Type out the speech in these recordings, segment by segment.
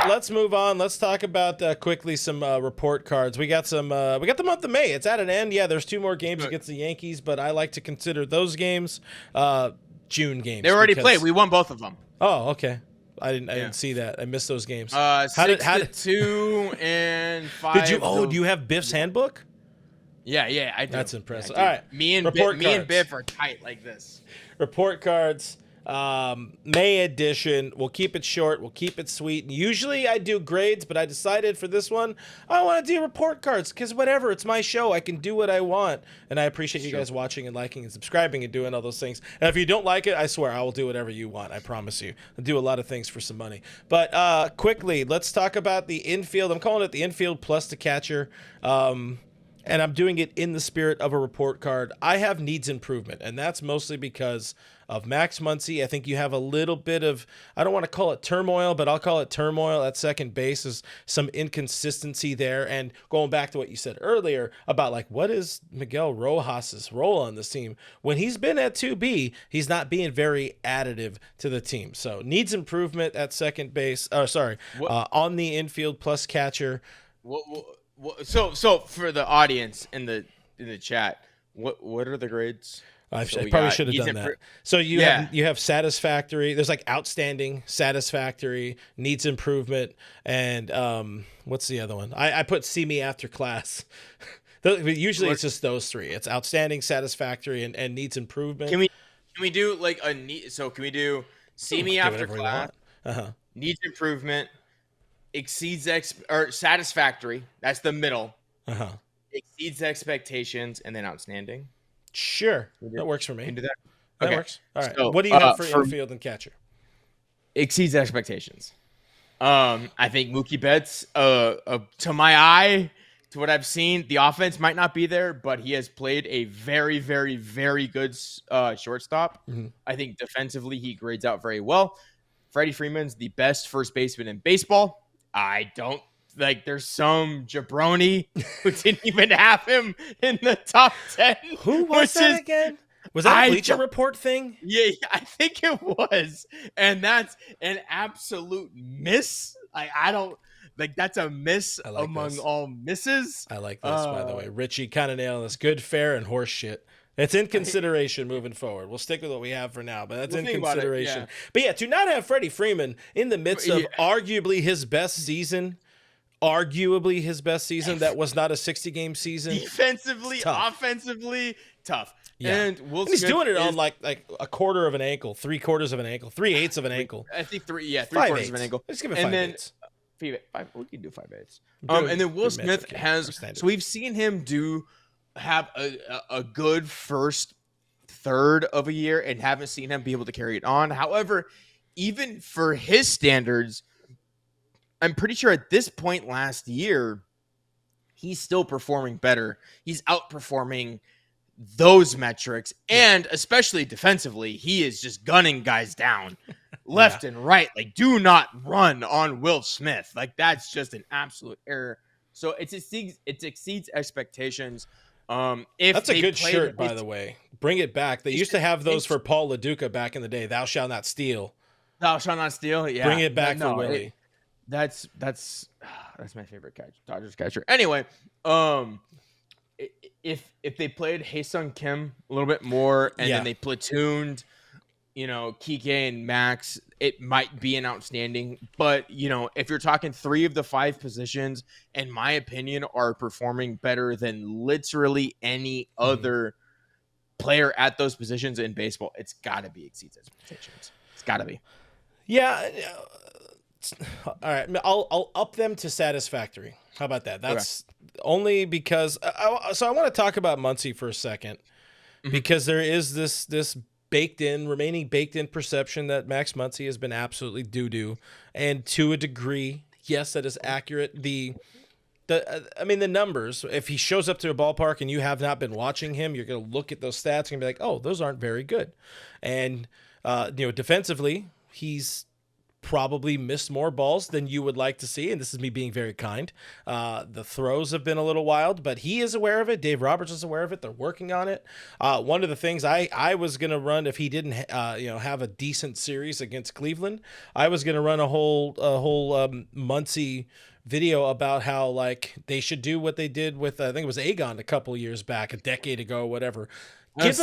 let's move on. Let's talk about quickly some report cards. We got the month of May. It's at an end. Yeah, there's 2 more games against the Yankees, but I like to consider those games June games. They already played. We won both of them. Oh, okay. I didn't see that. I missed those games. 6-2 and 5. Did you? Oh, do you have Biff's handbook? Yeah, I do. That's impressive. Yeah, all right, me and Biff are tight like this. Report cards. May edition. We'll keep it short. We'll keep it sweet. Usually I do grades, but I decided for this one, I want to do report cards because whatever. It's my show. I can do what I want. And I appreciate you guys watching and liking and subscribing and doing all those things. And if you don't like it, I swear I will do whatever you want. I promise you. I'll do a lot of things for some money. But quickly, let's talk about the infield. I'm calling it the infield plus the catcher. And I'm doing it in the spirit of a report card. I have needs improvement, and that's mostly because of Max Muncy. I think you have a little bit of, I don't want to call it turmoil, but I'll call it turmoil at second base. Is some inconsistency there. And going back to what you said earlier about like, what is Miguel Rojas's role on this team? When he's been at 2B, he's not being very additive to the team. So needs improvement at second base. On the infield plus catcher. So for the audience in the chat, what are the grades? I probably should have done that. So you have satisfactory. There's like outstanding, satisfactory, needs improvement, and what's the other one? I put see me after class. Usually it's just those 3. It's outstanding, satisfactory, and needs improvement. Can we do like a need? So can we do see me after class? Needs improvement. Exceeds or satisfactory. That's the middle. Exceeds expectations, and then outstanding. Sure, that works for me. Can do that. That works. All right. So, what do you have for infield and catcher? Exceeds expectations. I think Mookie Betts. To my eye, to what I've seen, the offense might not be there, but he has played a very, very, very good shortstop. I think defensively he grades out very well. Freddie Freeman's the best first baseman in baseball. I don't like there's some jabroni who didn't even have him in the top 10. Who was that again? Was that a Bleacher Report thing? Yeah, I think it was. And that's an absolute miss. I don't like that's a miss among all misses. I like this, by the way. Richie kind of nailed this. Good, fair, and horse shit. It's in consideration moving forward. We'll stick with what we have for now, but that's in consideration. But yeah, to not have Freddie Freeman in the midst of arguably his best season, that was not a 60-game season. Defensively, offensively, tough. Yeah. And he's doing it on like a quarter of an ankle, 3/4 of an ankle, 3/8 of an ankle. I think 3/4 of an ankle. Let's give it 5/8. We can do 5/8. And then Will Smith has. So we've seen him have a good first third of a year and haven't seen him be able to carry it on. However, even for his standards, I'm pretty sure at this point last year, he's still performing better. He's outperforming those metrics, and especially defensively, he is just gunning guys down left and right. Like, do not run on Will Smith. Like, that's just an absolute error. So it exceeds expectations. That's a good shirt, by the way. Bring it back. They used to have those for Paul LaDuca back in the day. Thou shalt not steal. Thou shalt not steal. Yeah. Bring it back for Willie. That's my favorite Dodgers catcher. Anyway, if they played Hae-Sung Kim a little bit more and then they platooned, Kike and Max, it might be an outstanding. But, if you're talking 3 of the 5 positions, in my opinion, are performing better than literally any other player at those positions in baseball, it's got to be exceeds expectations. It's got to be. Yeah. All right. I'll up them to satisfactory. How about that? That's only because I want to talk about Muncy for a second because there is this remaining baked in perception that Max Muncy has been absolutely doo-doo. And to a degree, yes, that is accurate. The numbers, if he shows up to a ballpark and you have not been watching him, you're going to look at those stats and be like, oh, those aren't very good. And, defensively, he's probably missed more balls than you would like to see, and this is me being very kind. The throws have been a little wild, but he is aware of it. Dave Roberts is aware of it. They're working on it. One of the things I was going to run if he didn't have a decent series against Cleveland, I was going to run a whole Muncy video about how like they should do what they did with I think it was Aegon a decade ago, whatever. Give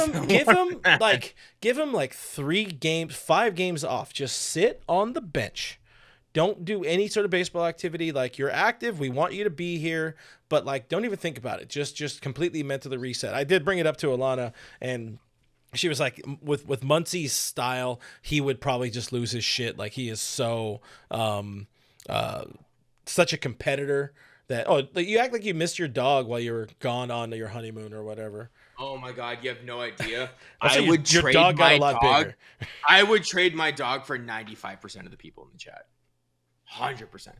him like 5 games off. Just sit on the bench. Don't do any sort of baseball activity. Like, you're active. We want you to be here, but like, don't even think about it. Just completely mentally reset. I did bring it up to Alana, and she was like, with Muncy's style, he would probably just lose his shit. Like, he is so such a competitor that you act like you missed your dog while you were gone on your honeymoon or whatever. Oh my God, you have no idea. Your dog got a lot bigger. I would trade my dog for 95% of the people in the chat. 100%.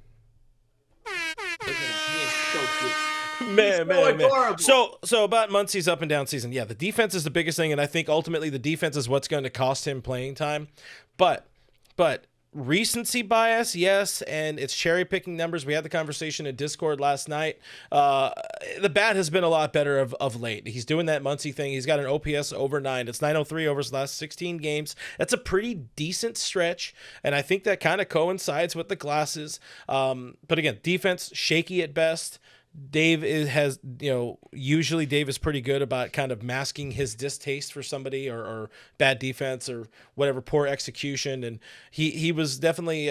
He is so cute. Man. So about Muncy's up and down season. Yeah, the defense is the biggest thing, and I think ultimately the defense is what's going to cost him playing time. But recency bias, yes, and it's cherry picking numbers. We had the conversation in Discord last night. The bat has been a lot better of late. He's doing that Muncy thing. He's got an OPS over 9. It's 903 over his last 16 games. That's a pretty decent stretch, and I think that kind of coincides with the glasses. But again, defense shaky at best. Dave usually Dave is pretty good about kind of masking his distaste for somebody or bad defense or whatever, poor execution. And he was definitely,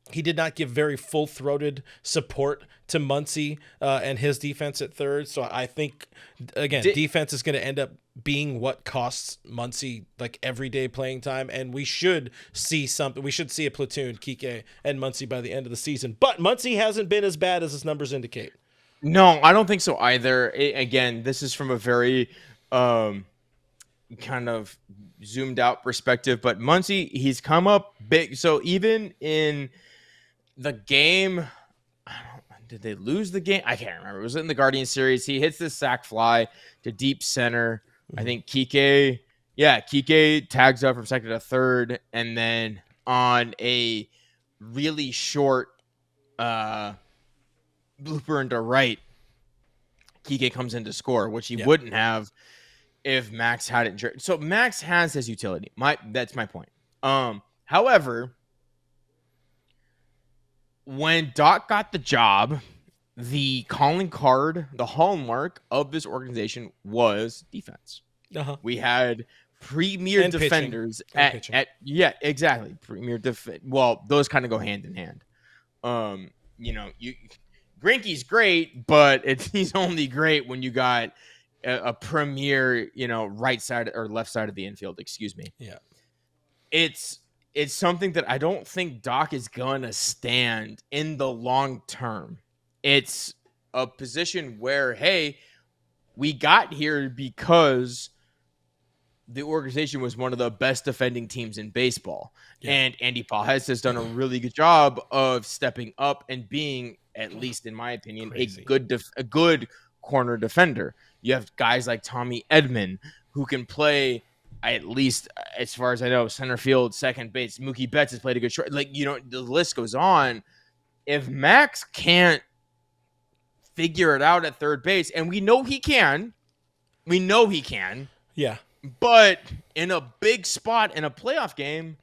he did not give very full-throated support to Muncy and his defense at third. So I think, again, defense is going to end up being what costs Muncy like everyday playing time. And we should see something. We should see a platoon, Kike and Muncy, by the end of the season. But Muncy hasn't been as bad as his numbers indicate. No, I don't think so either. Again, this is from a very kind of zoomed out perspective, but Muncy, he's come up big. So even in the game, did they lose the game? I can't remember. It was in the Guardian series. He hits this sac fly to deep center. I think Kike tags up from second to third, and then on a really short blooper into right, Kike comes in to score, which he wouldn't have if Max hadn't. So Max has his utility. That's my point. However, when Doc got the job, the calling card, the hallmark of this organization was defense. We had premier defenders at exactly. Premier well, those kind of go hand in hand. Greinke's great, but he's only great when you got a premier, right side or left side of the infield. Excuse me. Yeah, it's something that I don't think Doc is gonna stand in the long term. It's a position where, hey, we got here because the organization was one of the best defending teams in baseball, and Andy Pages has done a really good job of stepping up and being, at least in my opinion, a good corner defender. You have guys like Tommy Edman who can play, at least as far as I know, center field, second base. Mookie Betts has played a good short. The list goes on. If Max can't figure it out at third base, and we know he can. Yeah. But in a big spot in a playoff game,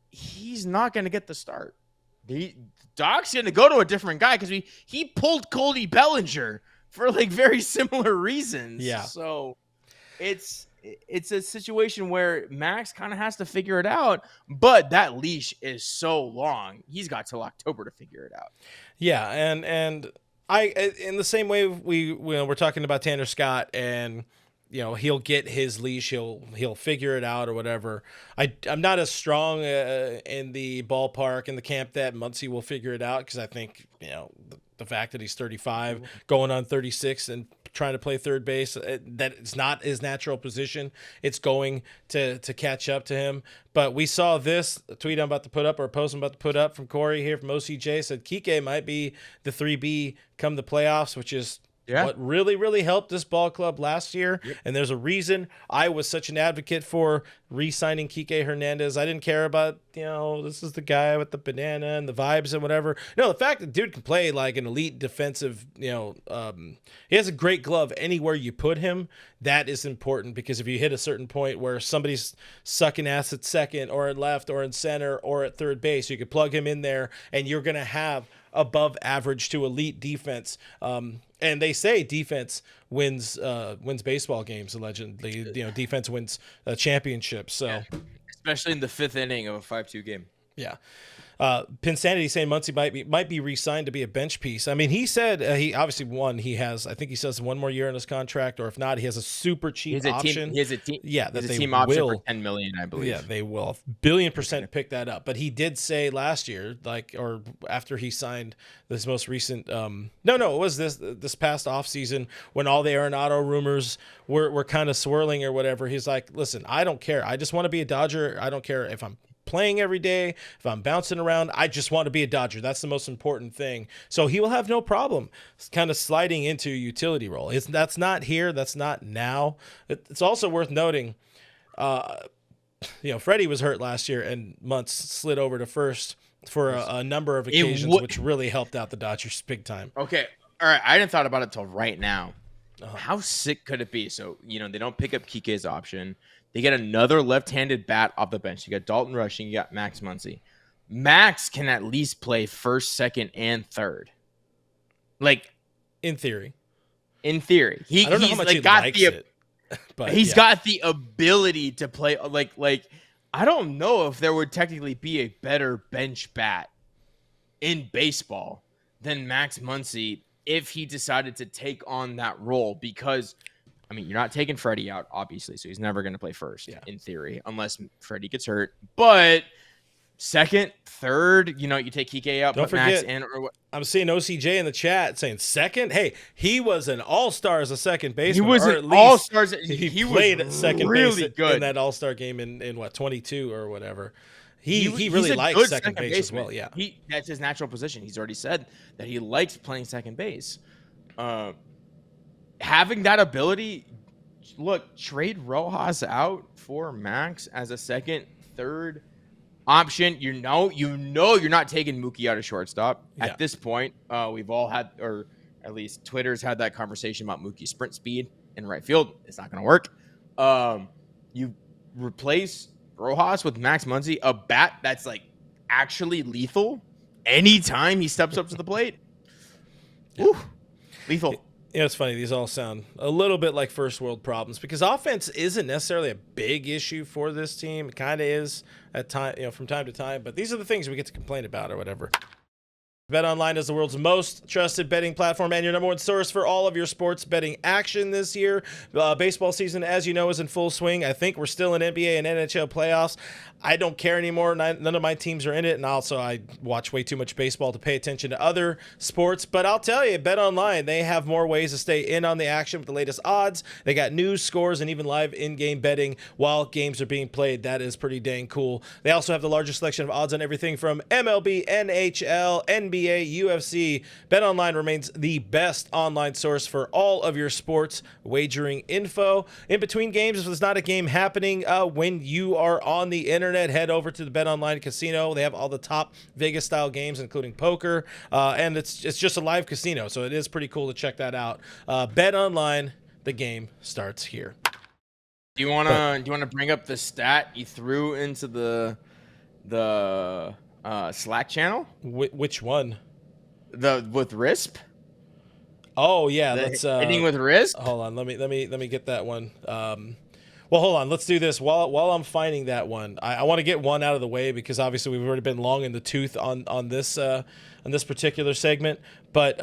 he's not going to get the start. Doc's going to go to a different guy because he pulled Cody Bellinger for very similar reasons. Yeah. So it's a situation where Max kind of has to figure it out, but that leash is so long. He's got till October to figure it out. Yeah, and I, in the same way we're talking about Tanner Scott, and he'll get his leash, he'll figure it out or whatever. I'm not as strong in the ballpark in the camp that Muncy will figure it out, because I think the fact that he's 35 going on 36 and trying to play third base, that it's not his natural position. It's going to catch up to him. But we saw this tweet I'm about to put up, or a post I'm about to put up from Corey here from OCJ, said Kike might be the 3B come the playoffs, which is what really, really helped this ball club last year. Yep. And there's a reason I was such an advocate for re-signing Kike Hernandez. I didn't care about, this is the guy with the banana and the vibes and whatever. No, the fact that dude can play like an elite defensive, he has a great glove anywhere you put him. That is important, because if you hit a certain point where somebody's sucking ass at second or at left or in center or at third base, you could plug him in there and you're going to have above average to elite defense. And they say defense wins baseball games. Allegedly, defense wins championships. So, especially in the fifth inning of a 5-2 game. Yeah. Pinsanity saying Muncy might be re-signed to be a bench piece. I mean, he said he obviously I think he says one more year in his contract, or if not, he has a super cheap option. He has a team. Yeah, that they team option for $10 million, I believe. Yeah, they will billion% pick that up. But he did say last year, or after he signed this most recent, it was this past offseason when all the Arenado rumors were kind of swirling or whatever. He's like, listen, I don't care. I just want to be a Dodger. I don't care if I'm playing every day, if I'm bouncing around, I just want to be a Dodger. That's the most important thing. So he will have no problem kind of sliding into a utility role. That's not here. That's not now. It's also worth noting, Freddie was hurt last year and Muntz slid over to first for a number of occasions, which really helped out the Dodgers big time. Okay. All right. I didn't thought about it till right now. How sick could it be? So, they don't pick up Kike's option. They get another left-handed bat off the bench. You got Dalton Rushing. You got Max Muncy. Max can at least play first, second, and third. Like, in theory. I don't know how much he likes it, but he's got the ability to play. Like I don't know if there would technically be a better bench bat in baseball than Max Muncy if he decided to take on that role, because you're not taking Freddie out, obviously, so he's never going to play first, in theory, unless Freddie gets hurt. But second, third, you take Kike out, don't forget, Max in, or what? I'm seeing OCJ in the chat saying second. Hey, he was an all-star as a second baseman. He was an all-star. He played at second base in that all-star game in 22 or whatever. He really likes second base as well. Yeah, that's his natural position. He's already said that he likes playing second base. Having that ability, look, trade Rojas out for Max as a second, third option. You're not taking Mookie out of shortstop at this point. We've all had, or at least Twitter's had that conversation about Mookie's sprint speed in right field. It's not going to work. You replace Rojas with Max Muncy, a bat that's like actually lethal anytime he steps up to the plate. Ooh, lethal. It's funny. These all sound a little bit like first world problems, because offense isn't necessarily a big issue for this team. It kind of is at time, from time to time, but these are the things we get to complain about or whatever. BetOnline is the world's most trusted betting platform and your number one source for all of your sports betting action this year. Baseball season, as you know, is in full swing. I think we're still in NBA and NHL playoffs. I don't care anymore. None of my teams are in it, and also I watch way too much baseball to pay attention to other sports. But I'll tell you, BetOnline, they have more ways to stay in on the action with the latest odds. They got news, scores, and even live in-game betting while games are being played. That is pretty dang cool. They also have the largest selection of odds on everything from MLB, NHL, NBA, UFC. BetOnline remains the best online source for all of your sports wagering info. In between games, if there's not a game happening, when you are on the internet, head over to the BetOnline casino. They have all the top Vegas-style games, including poker, and it's just a live casino, so it is pretty cool to check that out. BetOnline, the game starts here. Do you wanna bring up the stat you threw into the Slack channel? Which one? With RISP? Oh yeah, that's hitting with RISP. Hold on, let me get that one. Well, hold on. Let's do this while I'm finding that one. I want to get one out of the way because obviously we've already been long in the tooth on this particular segment. But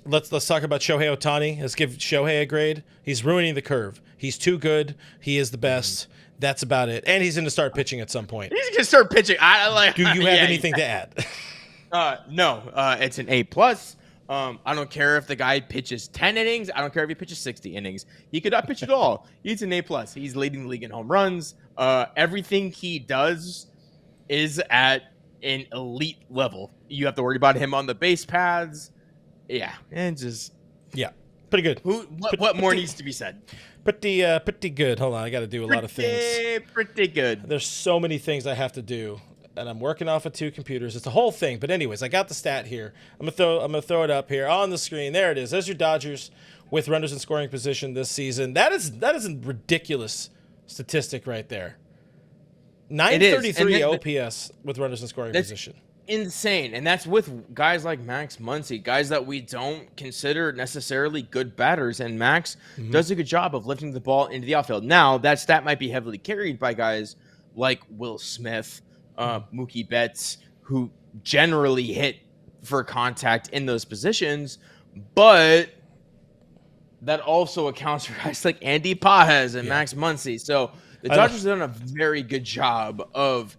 let's talk about Shohei Ohtani. Let's give Shohei a grade. He's ruining the curve. He's too good. He is the best. That's about it. And he's going to start pitching at some point. He's going to start pitching. Do you have anything to add? No. It's an A+. I don't care if the guy pitches 10 innings. I don't care if he pitches 60 innings. He could not pitch at all. He's an A+. He's leading the league in home runs. Everything he does is at an elite level. You have to worry about him on the base paths. Yeah, and just Yeah, pretty good. What more needs to be said? Pretty good. Hold on, I got to do a lot of things. Pretty good. There's so many things I have to do, and I'm working off of 2 computers. It's a whole thing. But anyways, I got the stat here. I'm gonna throw it up here on the screen. There it is. There's your Dodgers with runners in scoring position this season. That is a ridiculous statistic right there. 933 OPS with runners in scoring position. Insane. And that's with guys like Max Muncy, guys that we don't consider necessarily good batters. And Max does a good job of lifting the ball into the outfield. Now, that stat might be heavily carried by guys like Will Smith, Mookie Betts, who generally hit for contact in those positions. But that also accounts for guys like Andy Pages and Max Muncy. So the Dodgers have done a very good job of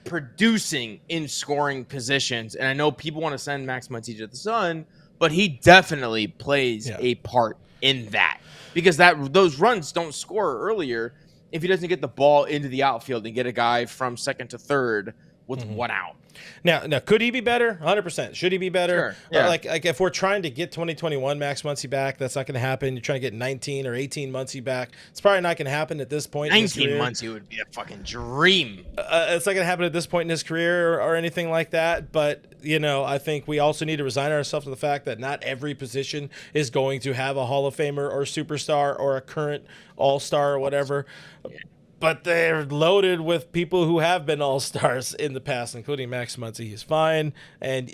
producing in scoring positions. And I know people want to send Max Muncy to the sun, but he definitely plays a part in that, because those runs don't score earlier if he doesn't get the ball into the outfield and get a guy from second to third with 1 out. Now, could he be better? 100%. Should he be better? Sure. Yeah. Like if we're trying to get 2021 Max Muncy back, that's not going to happen. You're trying to get 19 or 18 Muncy back. It's probably not going to happen at this point. 19 Muncy would be a fucking dream. It's not going to happen at this point in his career or anything like that. But, I think we also need to resign ourselves to the fact that not every position is going to have a Hall of Famer or superstar or a current all-star or whatever. Yeah. But they're loaded with people who have been all-stars in the past, including Max Muncy. He's fine. And,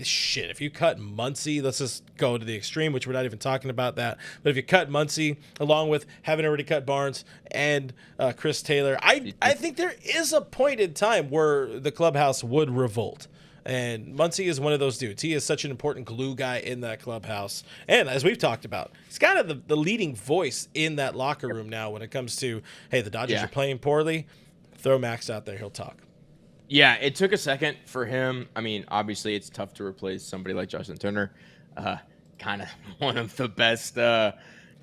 shit, if you cut Muncy, let's just go to the extreme, which we're not even talking about that. But if you cut Muncy, along with having already cut Barnes and Chris Taylor, I think there is a point in time where the clubhouse would revolt. And Muncy is one of those dudes. He is such an important glue guy in that clubhouse. And as we've talked about, he's kind of the leading voice in that locker room now when it comes to, hey, the Dodgers are playing poorly. Throw Max out there. He'll talk. Yeah, it took a second for him. I mean, obviously it's tough to replace somebody like Justin Turner. Kind of one of the best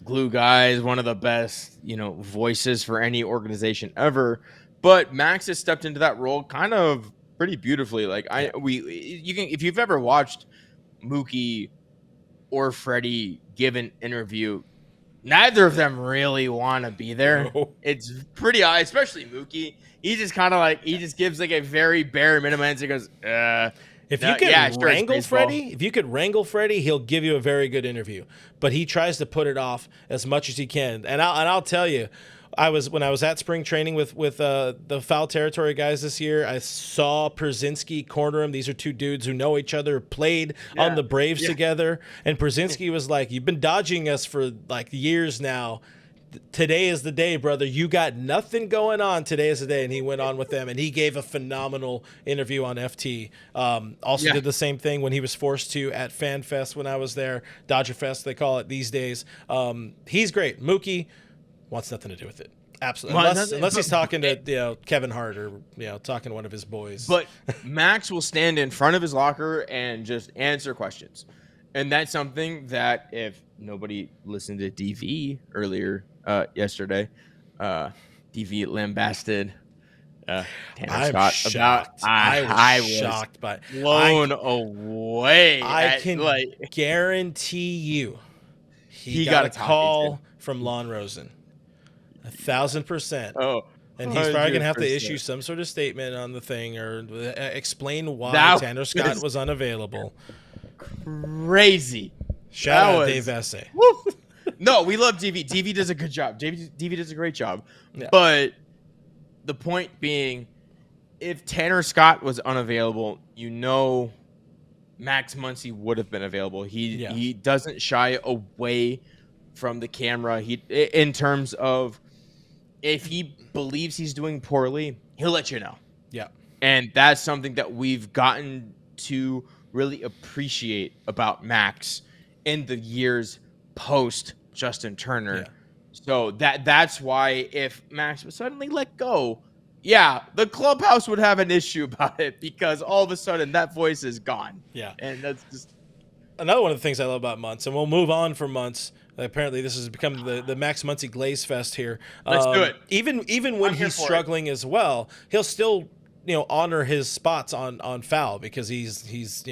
glue guys, one of the best, voices for any organization ever. But Max has stepped into that role kind of pretty beautifully. Like if you've ever watched Mookie or Freddie give an interview, neither of them really want to be there. No. It's pretty odd, especially Mookie. He just kind of he just gives a very bare minimum answer. He goes, if you could wrangle Freddie, he'll give you a very good interview. But he tries to put it off as much as he can. And I'll tell you, when I was at spring training with the Foul Territory guys this year, I saw Przinsky corner him. These are 2 dudes who know each other, played on the Braves together. And Przinsky was like, "You've been dodging us for years now. Today is the day, brother. You got nothing going on. Today is the day." And he went on with them, and he gave a phenomenal interview on FT. Did the same thing when he was forced to at Fan Fest when I was there. Dodger Fest, they call it these days. He's great. Mookie wants nothing to do with it. Absolutely. Unless he's talking to Kevin Hart or talking to one of his boys. But Max will stand in front of his locker and just answer questions. And that's something that, if nobody listened to DV earlier yesterday, DV lambasted Tanner Scott shocked. I was shocked, but blown away. I can guarantee you he got a call from Lon Rosen. 1,000%. Oh, and he's probably going to have to issue some sort of statement on the thing or explain why Tanner Scott was unavailable. Crazy. Shout out Dave Essay. No, we love DV. DV does a good job. DV does a great job. Yeah. But the point being, if Tanner Scott was unavailable, Max Muncy would have been available. He doesn't shy away from the camera. In terms of, if he believes he's doing poorly, he'll let you know. Yeah. And that's something that we've gotten to really appreciate about Max in the years post Justin Turner. Yeah. So that's why if Max was suddenly let go, the clubhouse would have an issue about it, because all of a sudden that voice is gone. Yeah. And that's just another one of the things I love about Muncy, and we'll move on from Muncy. Apparently, this has become the Max Muncy Glaze Fest here. Let's do it. Even when he's struggling as well, he'll still honor his spots on foul because he's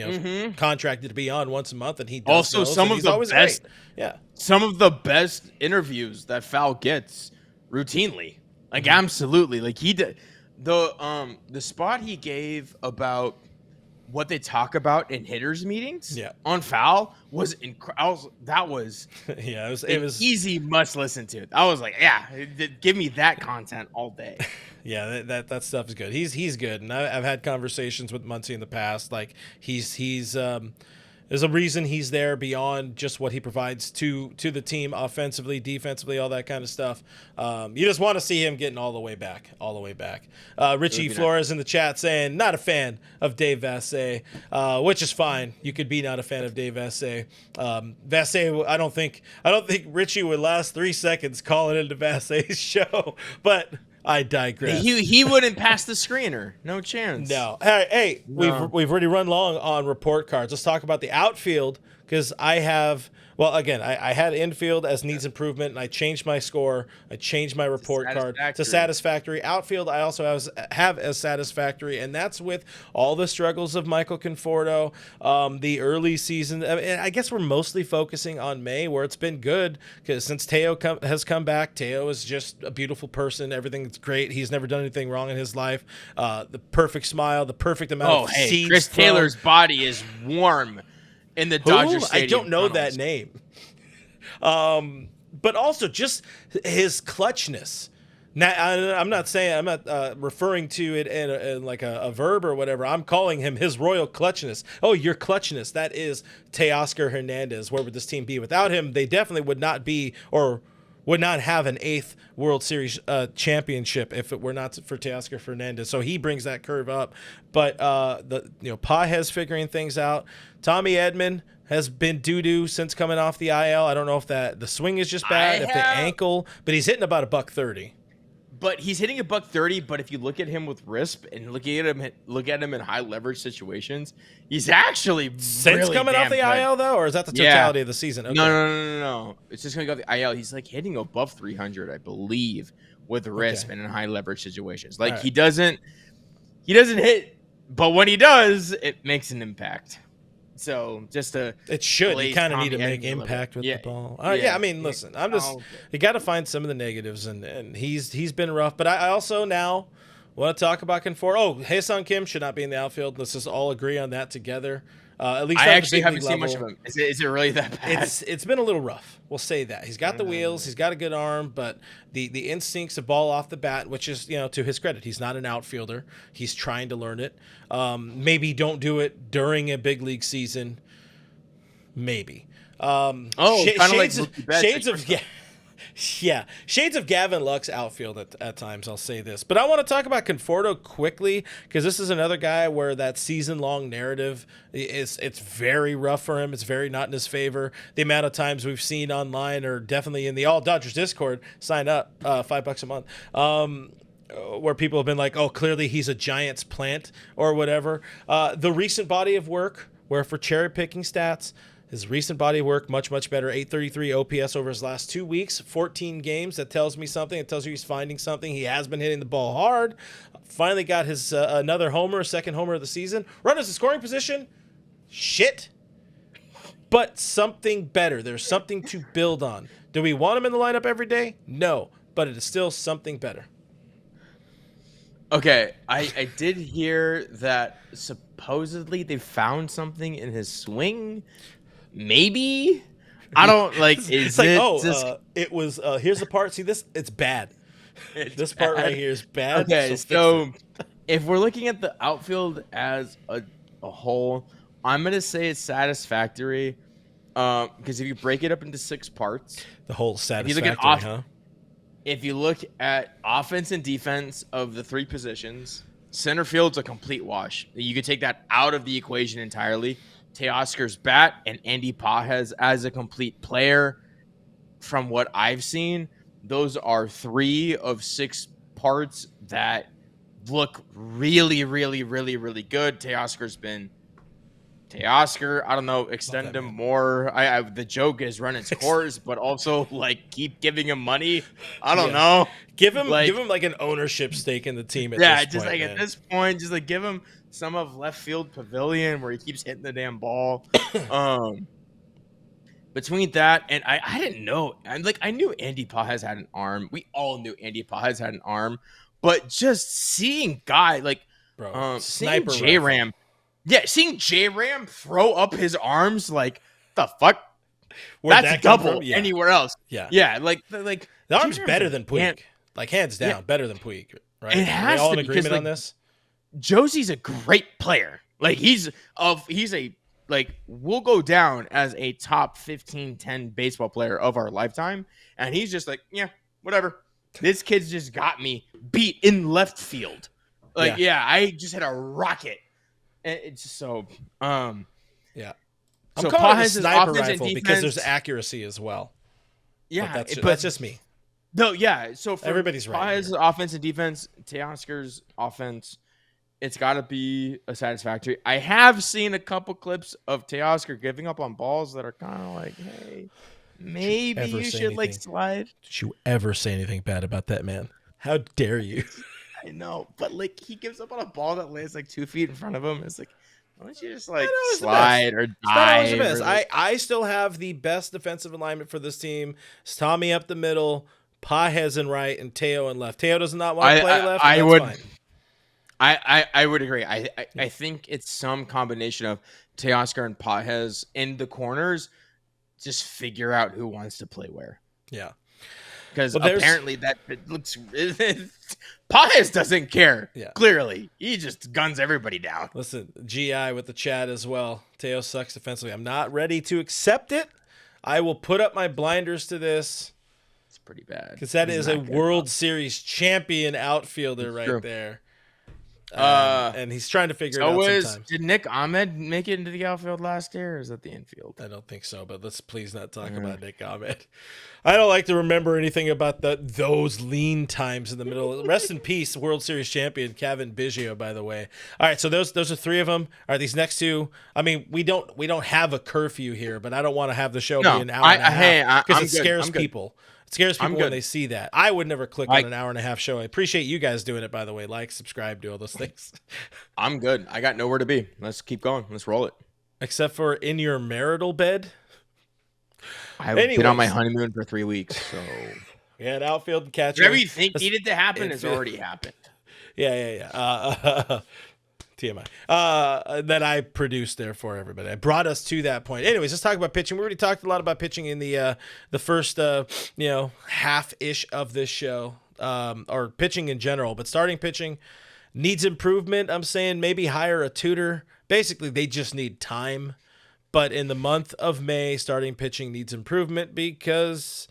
contracted to be on once a month, and he does also those, some and of he's the always best. great. Yeah, some of the best interviews that Foul gets routinely. Like absolutely. Like he did the spot he gave about what they talk about in hitters meetings on Foul was incredible. That was it was easy must listen to. I was like, yeah, give me that content all day. Yeah, that stuff is good. He's good, and I've had conversations with Muncy in the past. Like he's there's a reason he's there beyond just what he provides to the team offensively, defensively, all that kind of stuff. You just want to see him getting all the way back. Richie Flores in the chat saying not a fan of Dave Vassegh, which is fine. You could be not a fan of Dave Vassegh. Vassegh, I don't think Richie would last 3 seconds calling into Vassegh's show, but I digress. He wouldn't pass the screener. No chance. No. Hey, no. We've already run long on report cards. Let's talk about the outfield because I had infield as needs improvement, and I changed my score. I changed my report card to satisfactory. Outfield I also have as satisfactory, and that's with all the struggles of Michael Conforto, the early season. I guess we're mostly focusing on May, where it's been good because since Teo has come back, Teo is just a beautiful person. Everything's great. He's never done anything wrong in his life. The perfect smile, the perfect amount of seeds. Chris Taylor's body is warm. In the Dodger Stadium. I don't know that name. But also just his clutchness. Now, I'm not referring to it in like a verb or whatever. I'm calling him his royal clutchness. Oh, your clutchness. That is Teoscar Hernandez. Where would this team be without him? They definitely would not be or would not have an 8th World Series championship if it were not for Teoscar Fernandez. So he brings that curve up. But Pages figuring things out. Tommy Edman has been doo-doo since coming off the IL. I don't know if the swing is just bad, the ankle, but he's hitting about $130. But he's hitting $130. But if you look at him with RISP and look at him in high leverage situations, he's actually since really coming off the good. IL though, or is that the totality of the season? Okay. No. It's just going to go the IL. He's like hitting above 300, I believe, with RISP and in high leverage situations. Like he doesn't hit, but when he does, it makes an impact. So it should. You kind of need to make impact with the ball. I mean, listen, you got to find some of the negatives, and he's been rough. But I also now want to talk about Conforto. Oh, Hae-Sung Kim should not be in the outfield. Let's just all agree on that together. At least I actually haven't seen much of him. Is it really that bad? It's been a little rough. We'll say that. He's got the wheels. He's got a good arm, but the instincts of ball off the bat, which is, to his credit, he's not an outfielder. He's trying to learn it. Maybe don't do it during a big league season. Maybe. Shades of Gavin Lux outfield at times, I'll say this. But I want to talk about Conforto quickly because this is another guy where that season-long narrative, it's very rough for him. It's very not in his favor. The amount of times we've seen online or definitely in the All Dodgers Discord, sign up, $5 a month, where people have been like, oh, clearly he's a Giants plant or whatever. The recent body of work, where for cherry-picking stats, his recent body of work, much, much better. 833 OPS over his last 2 weeks, 14 games. That tells me something. It tells you he's finding something. He has been hitting the ball hard. Finally got his another homer, second homer of the season. Runners in scoring position, shit. But something better. There's something to build on. Do we want him in the lineup every day? No, but it is still something better. Okay, I did hear that supposedly they found something in his swing. Maybe I don't like. Is it? It was. Here's the part. See this? It's bad. This part right here is bad. Okay, so if we're looking at the outfield as a whole, I'm gonna say it's satisfactory. Because if you break it up into 6 parts, the whole satisfactory. If you look at offense and defense of the 3 positions, center field's a complete wash. You could take that out of the equation entirely. Teoscar's bat and Andy Pages as a complete player, from what I've seen, those are 3 of 6 parts that look really, really, really, really good. Teoscar's been Teoscar, I don't know, extend him more. The joke is run its course, but also like keep giving him money. I don't know. Give him like an ownership stake in the team at this point. At this point, just like give him some of left field pavilion where he keeps hitting the damn ball. Between that and I didn't know. I knew Andy Pages had an arm. We all knew Andy Pages had an arm, but just seeing seeing J-Ram. Yeah, seeing J-Ram throw up his arms, like, the fuck? That's double anywhere else. Yeah. Yeah, the arm's better than Puig. Like, hands down, better than Puig, right? It has Are we all in agreement on this? Josie's a great player. Like, we'll go down as a top 15, 10 baseball player of our lifetime, and he's just like, yeah, whatever. This kid's just got me beat in left field. I just hit a rocket. It's just so, yeah. I'm calling it a sniper rifle because there's accuracy as well. Yeah, but that's just me. No, yeah. So for everybody's right. Pages' offense and defense, Teoscar's offense, it's got to be a satisfactory. I have seen a couple clips of Teoscar giving up on balls that are kind of like, hey, maybe you should slide. Did you ever say anything bad about that man? How dare you? I know, but he gives up on a ball that lays 2 feet in front of him. It's like, why don't you just slide or dive? I still have the best defensive alignment for this team. It's Tommy up the middle, Pages in right, and Teo in left. Teo does not want to play left. I would agree. I Yeah. think it's some combination of Teoscar and Pages in the corners. Just figure out who wants to play where. Yeah. Because apparently that it looks Pages doesn't care. Yeah. Clearly. He just guns everybody down. Listen, GI with the chat as well. Teo sucks defensively. I'm not ready to accept it. I will put up my blinders to this. It's pretty bad. Because that is a World Series champion outfielder right there. And he's trying to figure it out sometimes. Did Nick Ahmed make it into the outfield last year, or is that the infield? I don't think so, but let's please not talk about Nick Ahmed. I don't like to remember anything about those lean times in the middle. Rest in peace, World Series champion Kevin Biggio, by the way. All right, so those are 3 of them. All right, these next 2. I mean, we don't have a curfew here, but I don't want to have the show be an hour and a half because it scares people. It scares people when they see that. I would never click on an hour and a half show. I appreciate you guys doing it, by the way. Like, subscribe, do all those things. I'm good. I got nowhere to be. Let's keep going. Let's roll it. Except for in your marital bed. I've been on my honeymoon for 3 weeks, so yeah, an outfield and catcher. Whatever you think needed to happen has already happened. Yeah. TMI. That I produced there for everybody. I brought us to that point. Anyways, let's talk about pitching. We already talked a lot about pitching in the first half-ish of this show, or pitching in general. But starting pitching needs improvement. I'm saying maybe hire a tutor. Basically, they just need time. But in the month of May, starting pitching needs improvement because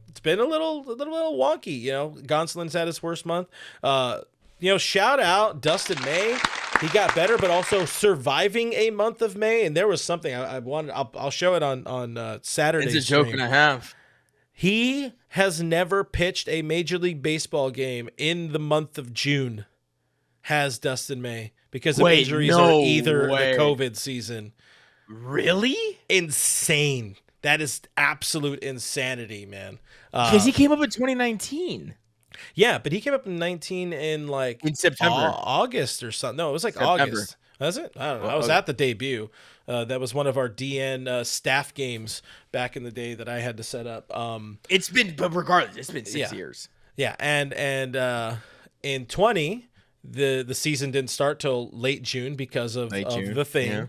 it's been a little wonky. Gonsolin's had his worst month. Shout out Dustin May. He got better, but also surviving a month of May. And there was something I wanted. I'll show it on Saturday. It's a joke and a half. He has never pitched a Major League Baseball game in the month of June. Has Dustin May because of injuries or either the COVID season. Really? Insane. That is absolute insanity, man. Because he came up in 2019. Yeah, but he came up in 19 in September, August or something. No, it was August. Was it? I don't know. I was at the debut. That was one of our DN staff games back in the day that I had to set up. But regardless, it's been 6 years. Yeah, and in 20, the season didn't start till late June because of the thing. Yeah.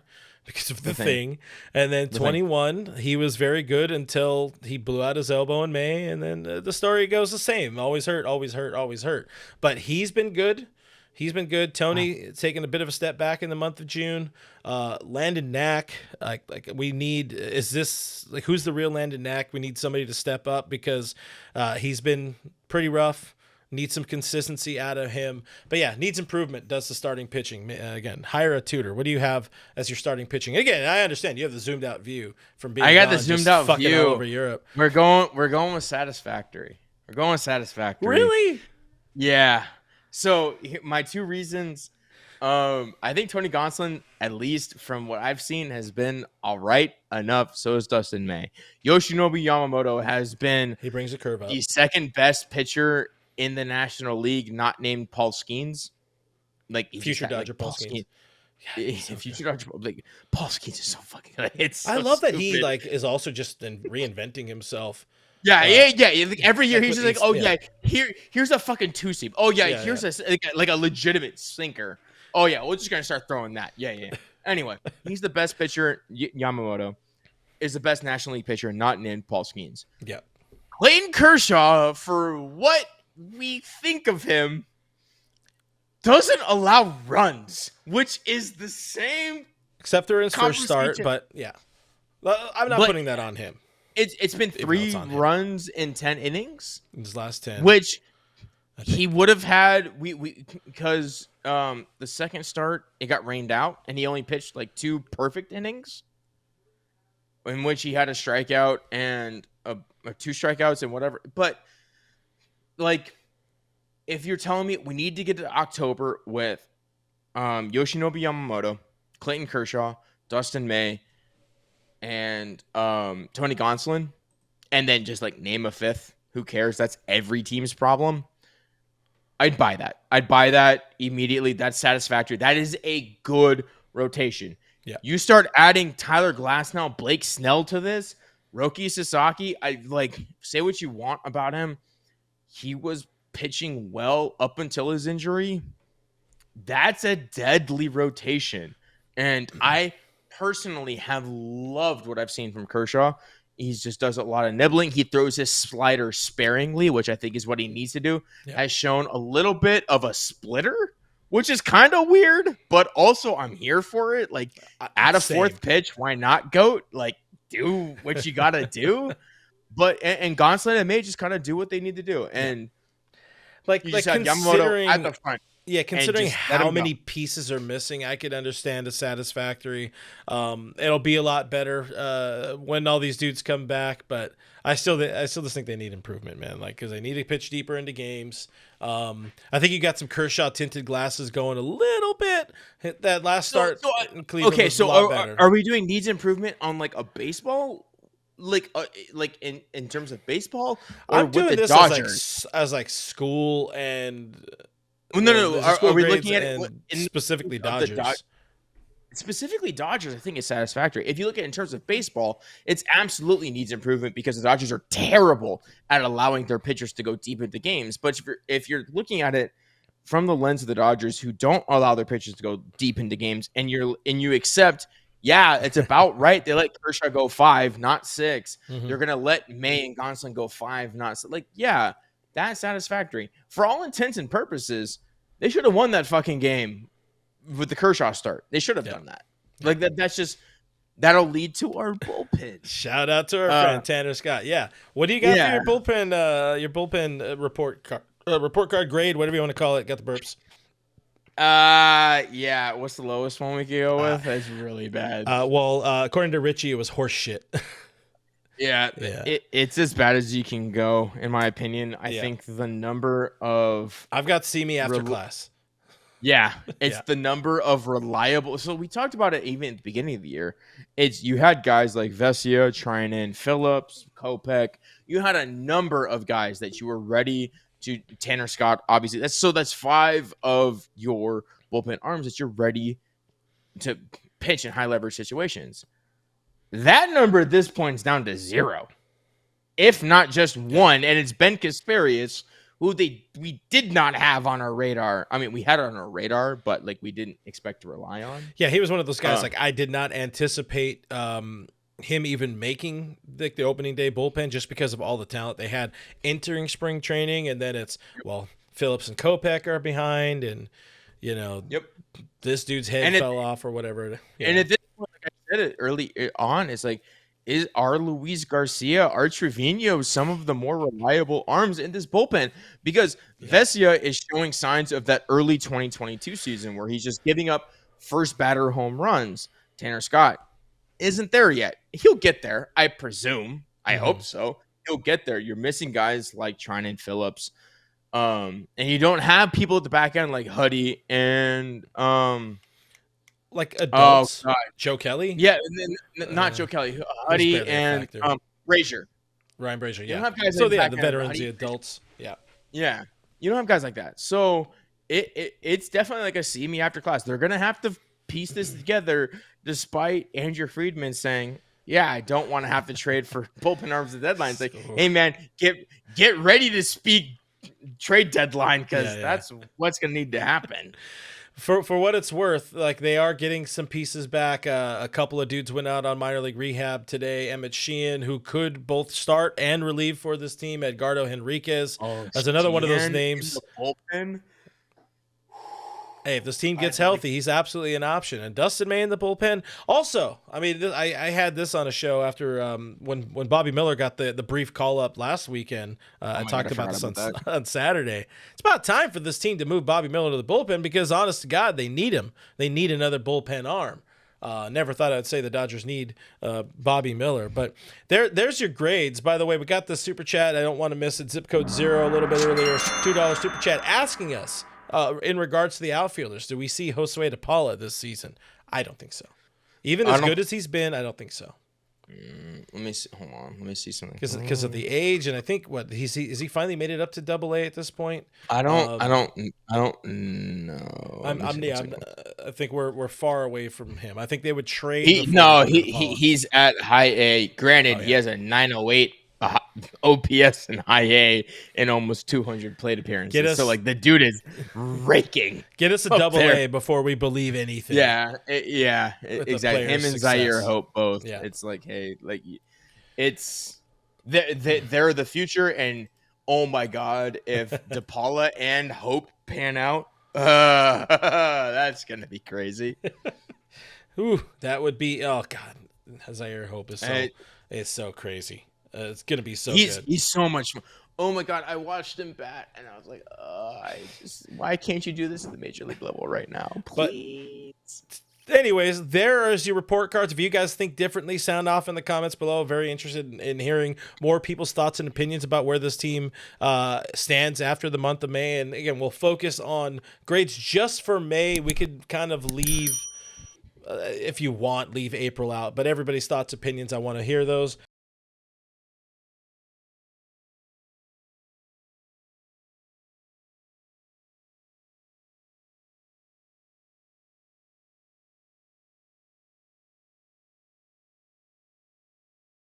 Because of the thing. And then 21, he was very good until he blew out his elbow in May. And then the story goes the same. Always hurt, always hurt, always hurt. But he's been good. Tony taking a bit of a step back in the month of June. Landon Knack, we need, who's the real Landon Knack? We need somebody to step up because he's been pretty rough. Need some consistency out of him. But yeah, needs improvement, does the starting pitching. Again, hire a tutor. What do you have as your starting pitching? Again, I understand you have the zoomed out view from being I got the zoomed out view all over Europe. We're going with satisfactory. We're going with satisfactory. Really? Yeah. So my 2 reasons I think Tony Gonsolin, at least from what I've seen, has been all right enough. So is Dustin May. Yoshinobu Yamamoto has been He brings a curve up. the second best pitcher in the National League, not named Paul Skeens. Like future Dodger Paul Skeens. So future Dodger, like Paul Skeens is so fucking good. It's so I love stupid. that he like is also just reinventing himself. Yeah. Like, every year he's just like, oh yeah, here's a fucking two seam. Oh yeah, here's a like a legitimate sinker. Oh yeah, we're just gonna start throwing that. Yeah. Anyway, he's the best pitcher. Yamamoto is the best National League pitcher, not named Paul Skeens. Yeah. Clayton Kershaw, for what we think of him, doesn't allow runs, which is the same. Except for his first start, but yeah, I'm not putting that on him. It's been 3 runs in 10 innings. In his last 10, which he would have had. Because the second start it got rained out, and he only pitched like 2 perfect innings, in which he had a strikeout and a 2 strikeouts and whatever. But like, if you're telling me we need to get to October with Yoshinobu Yamamoto, Clayton Kershaw, Dustin May, and Tony Gonsolin, and then just like name a fifth, who cares? That's every team's problem. I'd buy that. I'd buy that immediately. That's satisfactory. That is a good rotation. Yeah. You start adding Tyler Glasnow, Blake Snell to this, Roki Sasaki. I like, say what you want about him. He was pitching well up until his injury. That's a deadly rotation. And I personally have loved what I've seen from Kershaw. He just does a lot of nibbling. He throws his slider sparingly, which I think is what he needs to do. Yeah. Has shown a little bit of a splitter, which is kind of weird, but also I'm here for it. Like, add a fourth pitch. Why not, GOAT? Like, do what you got to do. But, and Gonsolin and May just kind of do what they need to do. And like Yamamoto at the front. Yeah, considering how many pieces are missing, I could understand a satisfactory. It'll be a lot better when all these dudes come back, but I still just think they need improvement, man. Like, because they need to pitch deeper into games. I think you got some Kershaw tinted glasses going a little bit. Hit that last start in Cleveland. Okay, so are we doing needs improvement on like a baseball? Like in terms of baseball, or I'm doing this Dodgers? as like school and. No. Are we looking at it specifically Dodgers? Specifically Dodgers, I think is satisfactory. If you look at it in terms of baseball, it's absolutely needs improvement because the Dodgers are terrible at allowing their pitchers to go deep into games. But if you're looking at it from the lens of the Dodgers, who don't allow their pitchers to go deep into games, and you accept, yeah, it's about right. They let Kershaw go 5, not 6. Mm-hmm. They're gonna let May and Gonsolin go 5, not 6. Like, yeah. That's satisfactory. For all intents and purposes, they should have won that fucking game with the Kershaw start. They should have done that. Like that's just that'll lead to our bullpen. Shout out to our friend Tanner Scott. Yeah. What do you got for your bullpen? Your bullpen report card grade, whatever you want to call it. Got the burps. Yeah. What's the lowest one we can go with? That's really bad. According to Richie, it was horse shit. Yeah. It's as bad as you can go, in my opinion. I think the number of... I've got see me after class. Yeah, it's the number of reliable... So we talked about it even at the beginning of the year. You had guys like Vesia, Trinan, Phillips, Kopech. You had a number of guys that you were ready to... Tanner Scott, obviously. That's 5 of your bullpen arms that you're ready to pitch in high leverage situations. That number at this point is down to 0, if not just 1, and it's Ben Kasparius, who we did not have on our radar. I mean, we had it on our radar, but like we didn't expect to rely on. Yeah, he was one of those guys. Like I did not anticipate him even making the opening day bullpen just because of all the talent they had entering spring training, and then it's Phillips and Kopech are behind, and this dude's head fell off or whatever. Yeah. And at this point, like I said it early on, it's like, are Luis Garcia, are Trevino some of the more reliable arms in this bullpen? Because Vesia is showing signs of that early 2022 season where he's just giving up first batter home runs. Tanner Scott isn't there yet. He'll get there, I presume. I hope so. He'll get there. You're missing guys like Trinan Phillips. And you don't have people at the back end like Huddy and like adults. Oh, God. Joe Kelly. Yeah, and then, not Joe Kelly. Huddy and Brazier. Ryan Brazier. Yeah. You don't have guys So like yeah, the the veterans, the adults. Yeah. Yeah. You don't have guys like that. So it's definitely like a see me after class. They're gonna have to piece this together, despite Andrew Friedman saying, "Yeah, I don't want to have to trade for bullpen arms at deadline." It's like, hey man, get ready to speak trade deadline because that's what's gonna need to happen. For what it's worth, like they are getting some pieces back. A couple of dudes went out on minor league rehab today. Emmett Sheehan, who could both start and relieve for this team. Edgardo Henriquez. That's another one of those names. Bullpen. Hey, if this team gets healthy, he's absolutely an option. And Dustin May in the bullpen. Also, I mean, I had this on a show after when Bobby Miller got the brief call up last weekend. I talked about this on Saturday. It's about time for this team to move Bobby Miller to the bullpen because, honest to God, they need him. They need another bullpen arm. Never thought I'd say the Dodgers need Bobby Miller, but there's your grades. By the way, we got the super chat. I don't want to miss it. Zip code 0 a little bit earlier. $2 super chat asking us. In regards to the outfielders, do we see Josue DePaula this season? I don't think so. Even as good as he's been, I don't think so. Let me see. Hold on. Let me see something. Because of the age, and I think is he finally made it up to Double-A at this point? I don't know. I think we're far away from him. I think they would trade. He's at High A. Granted, he has a 908. OPS and High A and almost 200 plate appearances. So like the dude is raking. Get us a Double-A before we believe anything. Exactly. Him and Zaire Hope both. Yeah. It's like, hey, like it's they're the future, and oh my God, if DePaula and Hope pan out, that's gonna be crazy. Ooh, that would be God. Zaire Hope is it's so crazy. It's gonna be so good. He's so much more. Oh my God, I watched him bat, and I was like, why can't you do this at the major league level right now, please? But anyways, there is your report cards. If you guys think differently, sound off in the comments below. Very interested in hearing more people's thoughts and opinions about where this team stands after the month of May. And again, we'll focus on grades just for May. We could kind of leave. If you want, leave April out, but everybody's thoughts, opinions, I want to hear those.